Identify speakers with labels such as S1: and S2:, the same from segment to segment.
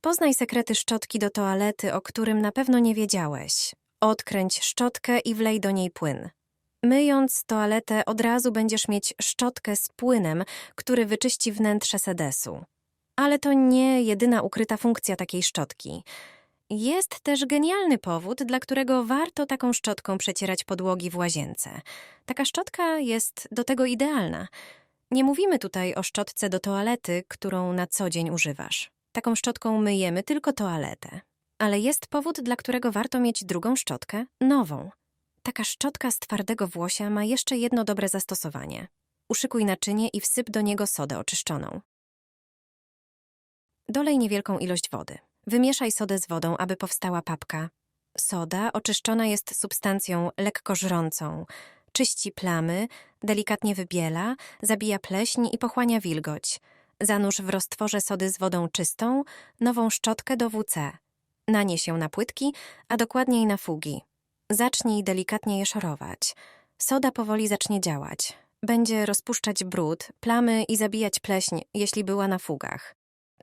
S1: Poznaj sekrety szczotki do toalety, o którym na pewno nie wiedziałeś. Odkręć szczotkę i wlej do niej płyn. Myjąc toaletę, od razu będziesz mieć szczotkę z płynem, który wyczyści wnętrze sedesu. Ale to nie jedyna ukryta funkcja takiej szczotki. Jest też genialny powód, dla którego warto taką szczotką przecierać podłogi w łazience. Taka szczotka jest do tego idealna. Nie mówimy tutaj o szczotce do toalety, którą na co dzień używasz. Taką szczotką myjemy tylko toaletę. Ale jest powód, dla którego warto mieć drugą szczotkę, nową. Taka szczotka z twardego włosia ma jeszcze jedno dobre zastosowanie. Uszykuj naczynie i wsyp do niego sodę oczyszczoną. Dolej niewielką ilość wody. Wymieszaj sodę z wodą, aby powstała papka. Soda oczyszczona jest substancją lekko żrącą. Czyści plamy, delikatnie wybiela, zabija pleśń i pochłania wilgoć. Zanurz w roztworze sody z wodą czystą nową szczotkę do WC. Nanieś ją na płytki, a dokładniej na fugi. Zacznij delikatnie je szorować. Soda powoli zacznie działać. Będzie rozpuszczać brud, plamy i zabijać pleśń, jeśli była na fugach.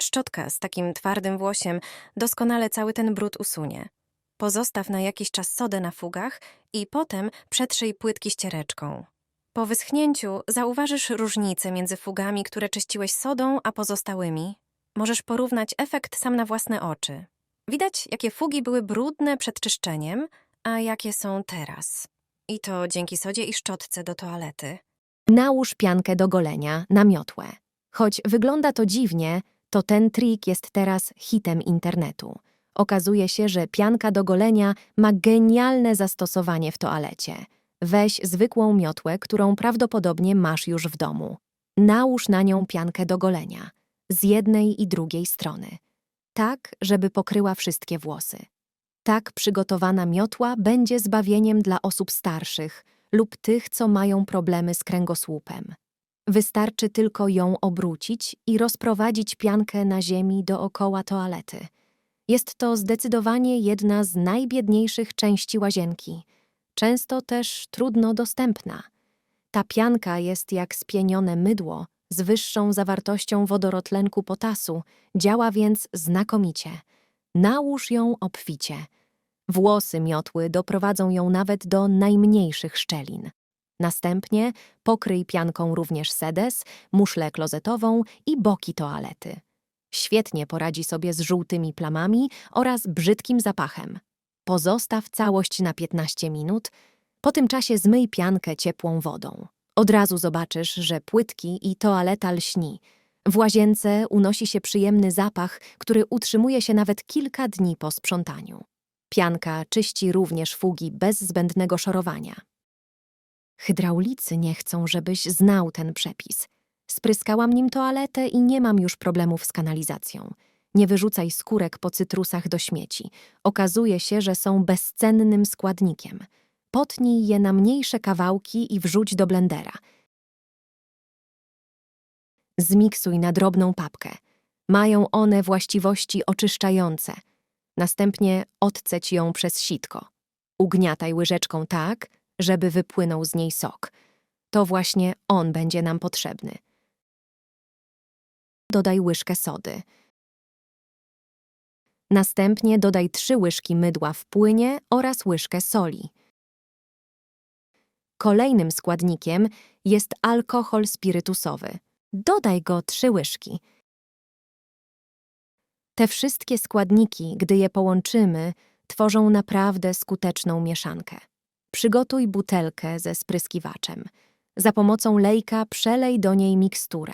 S1: Szczotka z takim twardym włosiem doskonale cały ten brud usunie. Pozostaw na jakiś czas sodę na fugach i potem przetrzyj płytki ściereczką. Po wyschnięciu zauważysz różnicę między fugami, które czyściłeś sodą, a pozostałymi. Możesz porównać efekt sam na własne oczy. Widać, jakie fugi były brudne przed czyszczeniem, a jakie są teraz. I to dzięki sodzie i szczotce do toalety.
S2: Nałóż piankę do golenia na miotłę. Choć wygląda to dziwnie, to ten trik jest teraz hitem internetu. Okazuje się, że pianka do golenia ma genialne zastosowanie w toalecie. Weź zwykłą miotłę, którą prawdopodobnie masz już w domu. Nałóż na nią piankę do golenia, z jednej i drugiej strony, tak, żeby pokryła wszystkie włosy. Tak przygotowana miotła będzie zbawieniem dla osób starszych lub tych, co mają problemy z kręgosłupem. Wystarczy tylko ją obrócić i rozprowadzić piankę na ziemi dookoła toalety. Jest to zdecydowanie jedna z najbiedniejszych części łazienki, często też trudno dostępna. Ta pianka jest jak spienione mydło z wyższą zawartością wodorotlenku potasu, działa więc znakomicie. Nałóż ją obficie. Włosy miotły doprowadzą ją nawet do najmniejszych szczelin. Następnie pokryj pianką również sedes, muszlę klozetową i boki toalety. Świetnie poradzi sobie z żółtymi plamami oraz brzydkim zapachem. Pozostaw całość na 15 minut. Po tym czasie zmyj piankę ciepłą wodą. Od razu zobaczysz, że płytki i toaleta lśni. W łazience unosi się przyjemny zapach, który utrzymuje się nawet kilka dni po sprzątaniu. Pianka czyści również fugi bez zbędnego szorowania. Hydraulicy nie chcą, żebyś znał ten przepis. Spryskałam nim toaletę i nie mam już problemów z kanalizacją. Nie wyrzucaj skórek po cytrusach do śmieci. Okazuje się, że są bezcennym składnikiem. Potnij je na mniejsze kawałki i wrzuć do blendera. Zmiksuj na drobną papkę. Mają one właściwości oczyszczające. Następnie odcedź ją przez sitko. Ugniataj łyżeczką tak, żeby wypłynął z niej sok. To właśnie on będzie nam potrzebny. Dodaj łyżkę sody. Następnie dodaj 3 łyżki mydła w płynie oraz łyżkę soli. Kolejnym składnikiem jest alkohol spirytusowy. Dodaj go 3 łyżki. Te wszystkie składniki, gdy je połączymy, tworzą naprawdę skuteczną mieszankę. Przygotuj butelkę ze spryskiwaczem. Za pomocą lejka przelej do niej miksturę.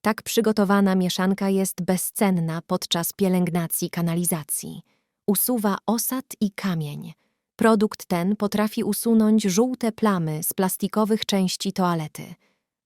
S2: Tak przygotowana mieszanka jest bezcenna podczas pielęgnacji kanalizacji. Usuwa osad i kamień. Produkt ten potrafi usunąć żółte plamy z plastikowych części toalety.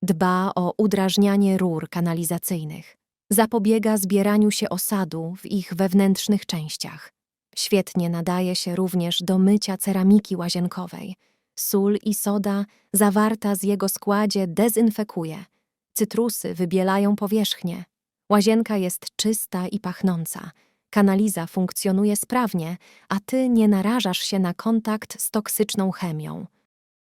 S2: Dba o udrażnianie rur kanalizacyjnych. Zapobiega zbieraniu się osadu w ich wewnętrznych częściach. Świetnie nadaje się również do mycia ceramiki łazienkowej. Sól i soda zawarta z jego składzie dezynfekuje. Cytrusy wybielają powierzchnię. Łazienka jest czysta i pachnąca. Kanaliza funkcjonuje sprawnie, a ty nie narażasz się na kontakt z toksyczną chemią.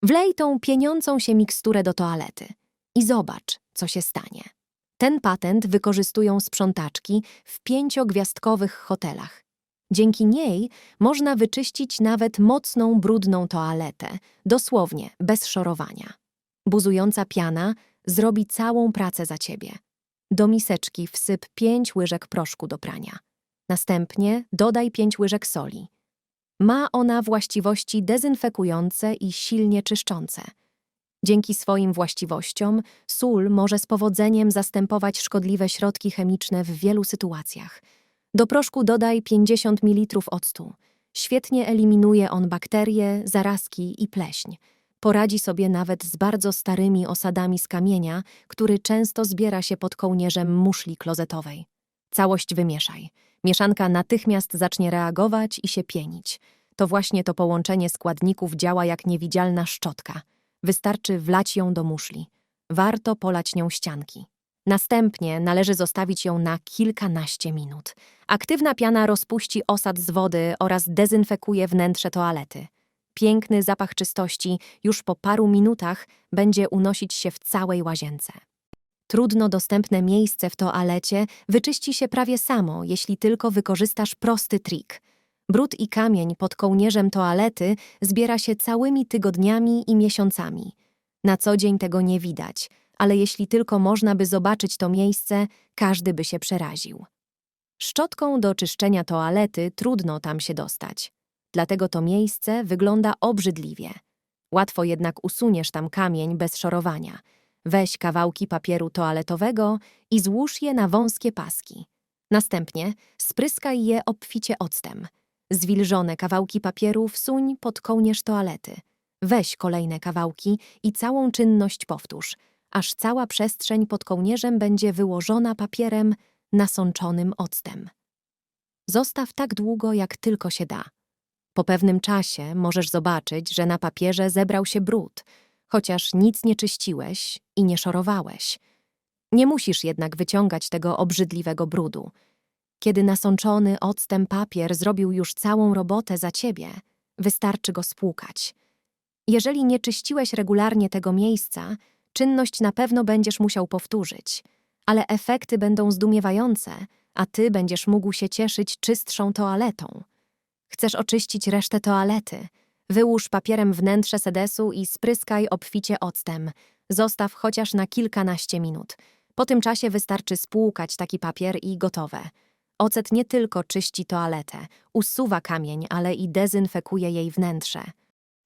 S2: Wlej tą pieniącą się miksturę do toalety i zobacz, co się stanie. Ten patent wykorzystują sprzątaczki w 5-gwiazdkowych hotelach. Dzięki niej można wyczyścić nawet mocną, brudną toaletę, dosłownie bez szorowania. Buzująca piana zrobi całą pracę za ciebie. Do miseczki wsyp 5 łyżek proszku do prania. Następnie dodaj 5 łyżek soli. Ma ona właściwości dezynfekujące i silnie czyszczące. Dzięki swoim właściwościom sól może z powodzeniem zastępować szkodliwe środki chemiczne w wielu sytuacjach. Do proszku dodaj 50 ml octu. Świetnie eliminuje on bakterie, zarazki i pleśń. Poradzi sobie nawet z bardzo starymi osadami z kamienia, który często zbiera się pod kołnierzem muszli klozetowej. Całość wymieszaj. Mieszanka natychmiast zacznie reagować i się pienić. To właśnie to połączenie składników działa jak niewidzialna szczotka. Wystarczy wlać ją do muszli. Warto polać nią ścianki. Następnie należy zostawić ją na kilkanaście minut. Aktywna piana rozpuści osad z wody oraz dezynfekuje wnętrze toalety. Piękny zapach czystości już po paru minutach będzie unosić się w całej łazience. Trudno dostępne miejsce w toalecie wyczyści się prawie samo, jeśli tylko wykorzystasz prosty trik. Brud i kamień pod kołnierzem toalety zbiera się całymi tygodniami i miesiącami. Na co dzień tego nie widać, ale jeśli tylko można by zobaczyć to miejsce, każdy by się przeraził. Szczotką do czyszczenia toalety trudno tam się dostać. Dlatego to miejsce wygląda obrzydliwie. Łatwo jednak usuniesz tam kamień bez szorowania. Weź kawałki papieru toaletowego i złóż je na wąskie paski. Następnie spryskaj je obficie octem. Zwilżone kawałki papieru wsuń pod kołnierz toalety. Weź kolejne kawałki i całą czynność powtórz, aż cała przestrzeń pod kołnierzem będzie wyłożona papierem nasączonym octem. Zostaw tak długo, jak tylko się da. Po pewnym czasie możesz zobaczyć, że na papierze zebrał się brud, chociaż nic nie czyściłeś i nie szorowałeś. Nie musisz jednak wyciągać tego obrzydliwego brudu. Kiedy nasączony octem papier zrobił już całą robotę za ciebie, wystarczy go spłukać. Jeżeli nie czyściłeś regularnie tego miejsca, czynność na pewno będziesz musiał powtórzyć, ale efekty będą zdumiewające, a ty będziesz mógł się cieszyć czystszą toaletą. Chcesz oczyścić resztę toalety? Wyłóż papierem wnętrze sedesu i spryskaj obficie octem. Zostaw chociaż na kilkanaście minut. Po tym czasie wystarczy spłukać taki papier i gotowe. Ocet nie tylko czyści toaletę, usuwa kamień, ale i dezynfekuje jej wnętrze.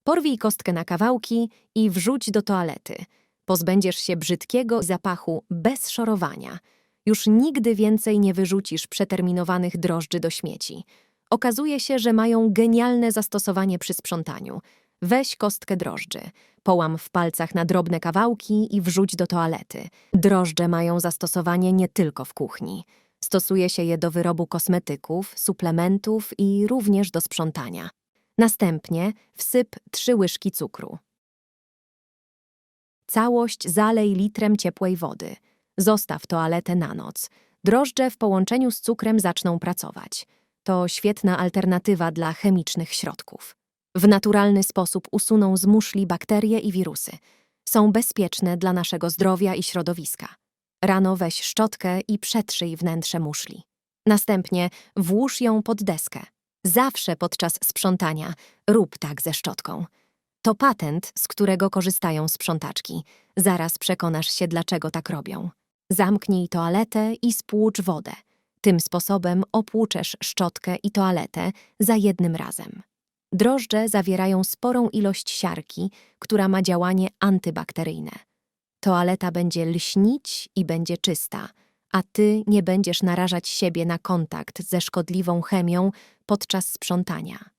S2: Porwij kostkę na kawałki i wrzuć do toalety. Pozbędziesz się brzydkiego zapachu bez szorowania. Już nigdy więcej nie wyrzucisz przeterminowanych drożdży do śmieci. Okazuje się, że mają genialne zastosowanie przy sprzątaniu. Weź kostkę drożdży, połam w palcach na drobne kawałki i wrzuć do toalety. Drożdże mają zastosowanie nie tylko w kuchni. Stosuje się je do wyrobu kosmetyków, suplementów i również do sprzątania. Następnie wsyp 3 łyżki cukru. Całość zalej litrem ciepłej wody. Zostaw toaletę na noc. Drożdże w połączeniu z cukrem zaczną pracować. To świetna alternatywa dla chemicznych środków. W naturalny sposób usuną z muszli bakterie i wirusy. Są bezpieczne dla naszego zdrowia i środowiska. Rano weź szczotkę i przetrzyj wnętrze muszli. Następnie włóż ją pod deskę. Zawsze podczas sprzątania rób tak ze szczotką. To patent, z którego korzystają sprzątaczki. Zaraz przekonasz się, dlaczego tak robią. Zamknij toaletę i spłucz wodę. Tym sposobem opłuczesz szczotkę i toaletę za jednym razem. Drożdże zawierają sporą ilość siarki, która ma działanie antybakteryjne. Toaleta będzie lśnić i będzie czysta, a ty nie będziesz narażać siebie na kontakt ze szkodliwą chemią podczas sprzątania.